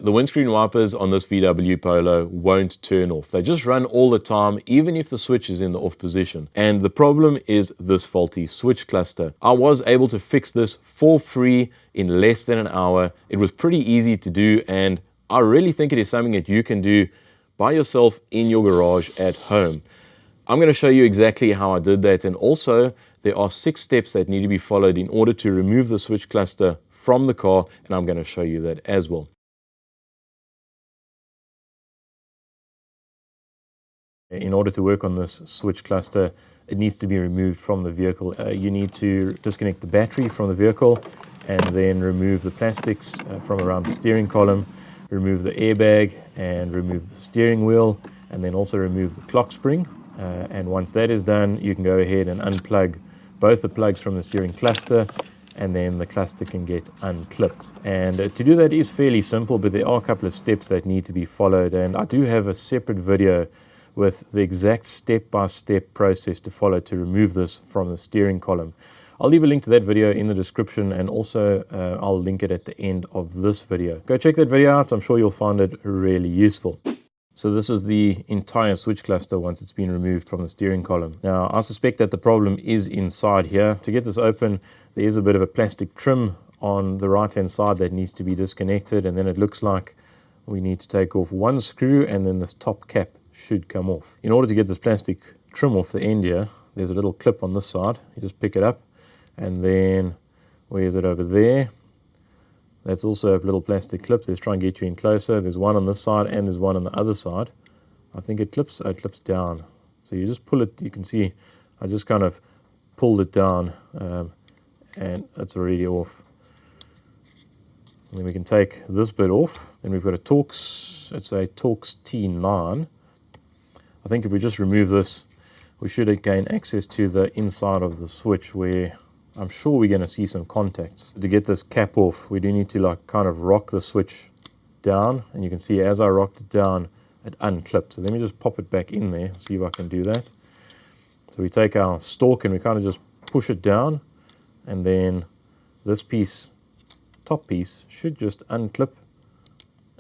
The windscreen wipers on this VW Polo won't turn off. They just run all the time, even if the switch is in the off position. And the problem is this faulty switch cluster. I was able to fix this for free in less than an hour. It was pretty easy to do, and I really think it is something that you can do by yourself in your garage at home. I'm going to show you exactly how I did that, and also there are 6 steps that need to be followed in order to remove the switch cluster from the car, and I'm going to show you that as well. In order to work on this switch cluster, it needs to be removed from the vehicle. You need to disconnect the battery from the vehicle and then remove the plastics from around the steering column, remove the airbag and remove the steering wheel, and then also remove the clock spring. And once that is done, you can go ahead and unplug both the plugs from the steering cluster, and then the cluster can get unclipped. And to do that is fairly simple, but there are a couple of steps that need to be followed, and I do have a separate video with the exact step-by-step process to follow to remove this from the steering column. I'll leave a link to that video in the description, and also I'll link it at the end of this video. Go check that video out. I'm sure you'll find it really useful. So this is the entire switch cluster once it's been removed from the steering column. Now, I suspect that the problem is inside here. To get this open, there is a bit of a plastic trim on the right-hand side that needs to be disconnected, and then it looks like we need to take off one screw, and then this top cap should come off. In order to get this plastic trim off the end here, there's a little clip on this side. You just pick it up, and then where is it over there? That's also a little plastic clip. Let's try and get you in closer. There's one on this side and there's one on the other side. I think it clips, it clips down. So you just pull it, you can see I just kind of pulled it down and it's already off. And then we can take this bit off. Then we've got a Torx, it's a Torx T9. I think if we just remove this, we should gain access to the inside of the switch, where I'm sure we're going to see some contacts. To get this cap off, we do need to like kind of rock the switch down, and you can see as I rocked it down, it unclipped. So let me just pop it back in there, see if I can do that. So we take our stalk and we kind of just push it down, and then this piece, top piece, should just unclip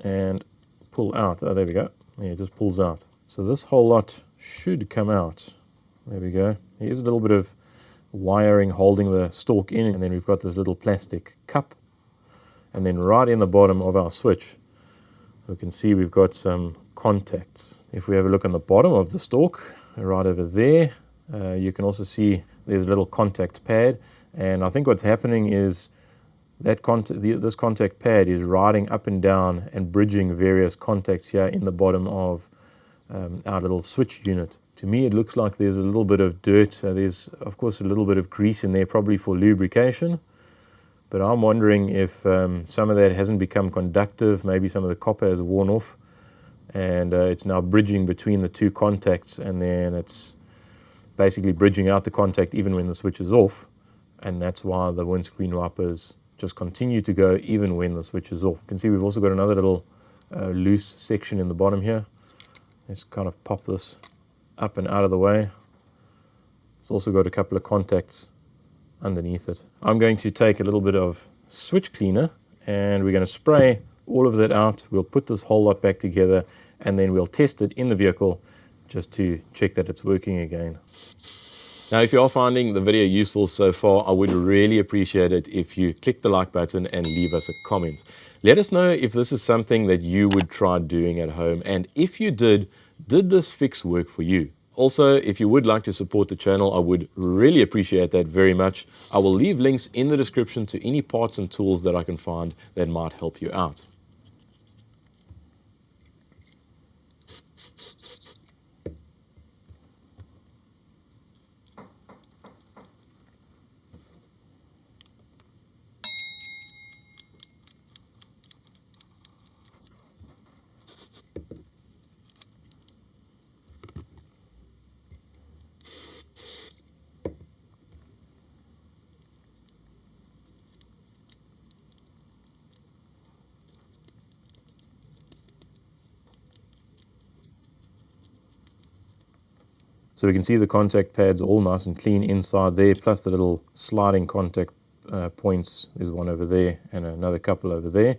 and pull out. Oh, there we go. Yeah, it just pulls out. So this whole lot should come out. There we go. Here's a little bit of wiring holding the stalk in, and then we've got this little plastic cup, and then right in the bottom of our switch we can see we've got some contacts. If we have a look on the bottom of the stalk, right over there, you can also see there's a little contact pad, and I think what's happening is that this contact pad is riding up and down and bridging various contacts here in the bottom of our little switch unit. To me, it looks like there's a little bit of dirt. There's, of course, a little bit of grease in there, probably for lubrication. But I'm wondering if some of that hasn't become conductive. Maybe some of the copper has worn off, and it's now bridging between the two contacts, and then it's basically bridging out the contact even when the switch is off. And that's why the windscreen wipers just continue to go even when the switch is off. You can see we've also got another little loose section in the bottom here. Let's kind of pop this up and out of the way. It's also got a couple of contacts underneath it. I'm going to take a little bit of switch cleaner, and we're going to spray all of that out. We'll put this whole lot back together, and then we'll test it in the vehicle just to check that it's working again. Now, if you are finding the video useful so far, I would really appreciate it if you click the like button and leave us a comment. Let us know if this is something that you would try doing at home, and if you did this fix work for you? Also, if you would like to support the channel, I would really appreciate that very much. I will leave links in the description to any parts and tools that I can find that might help you out. So we can see the contact pads all nice and clean inside there, plus the little sliding contact points. There's one over there and another couple over there.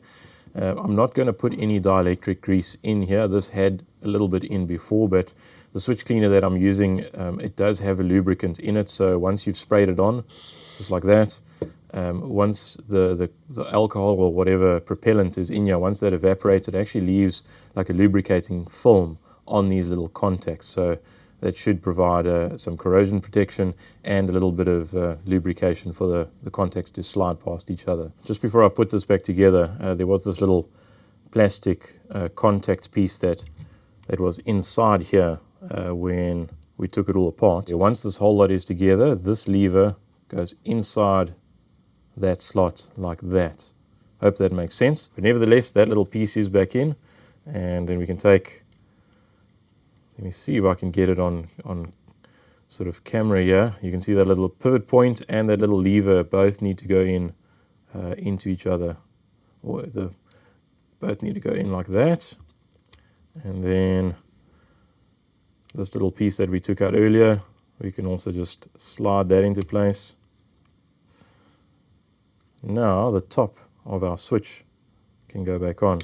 I'm not going to put any dielectric grease in here. This had a little bit in before, but the switch cleaner that I'm using, it does have a lubricant in it. So once you've sprayed it on, just like that, once the alcohol or whatever propellant is in here, once that evaporates, it actually leaves like a lubricating film on these little contacts. So that should provide some corrosion protection and a little bit of lubrication for the contacts to slide past each other. Just before I put this back together, there was this little plastic contact piece that was inside here when we took it all apart. Once this whole lot is together, this lever goes inside that slot like that. Hope that makes sense. But nevertheless, that little piece is back in, and then we can take, let me see if I can get it on sort of camera here. You can see that little pivot point and that little lever both need to go in into each other, or both need to go in like that. And then this little piece that we took out earlier, we can also just slide that into place. Now the top of our switch can go back on.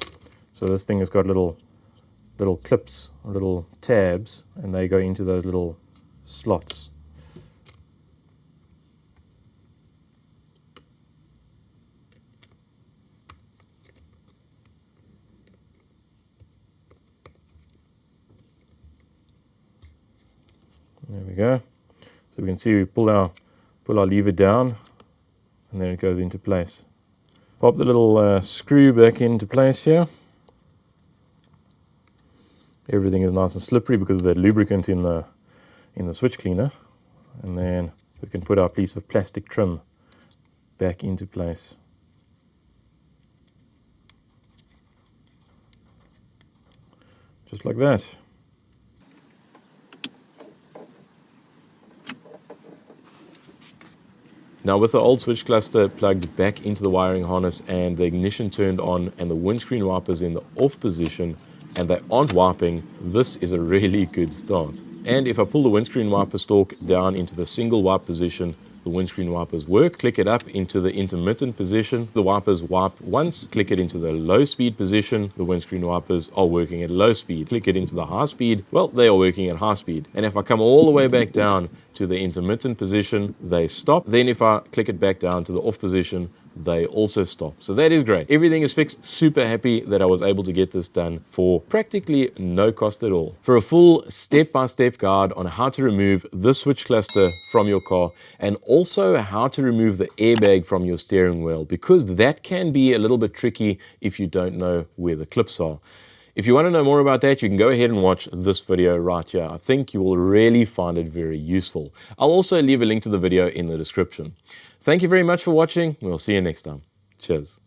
So this thing has got little clips or little tabs, and they go into those little slots. There we go. So we can see we pull our lever down, and then it goes into place. Pop the little screw back into place here. Everything is nice and slippery because of that lubricant in the switch cleaner. And then we can put our piece of plastic trim back into place. Just like that. Now with the old switch cluster plugged back into the wiring harness and the ignition turned on and the windscreen wipers in the off position and they aren't wiping, this is a really good start. And if I pull the windscreen wiper stalk down into the single wipe position, the windscreen wipers work. Click it up into the intermittent position, the wipers wipe once. Click it into the low speed position, the windscreen wipers are working at low speed. Click it into the high speed, well, they are working at high speed. And if I come all the way back down to the intermittent position, they stop. Then if I click it back down to the off position, they also stop. So that is great. Everything is fixed. Super happy that I was able to get this done for practically no cost at all. For a full step-by-step guide on how to remove the switch cluster from your car and also how to remove the airbag from your steering wheel, because that can be a little bit tricky if you don't know where the clips are. If you want to know more about that, you can go ahead and watch this video right here. I think you will really find it very useful. I'll also leave a link to the video in the description. Thank you very much for watching. We'll see you next time. Cheers.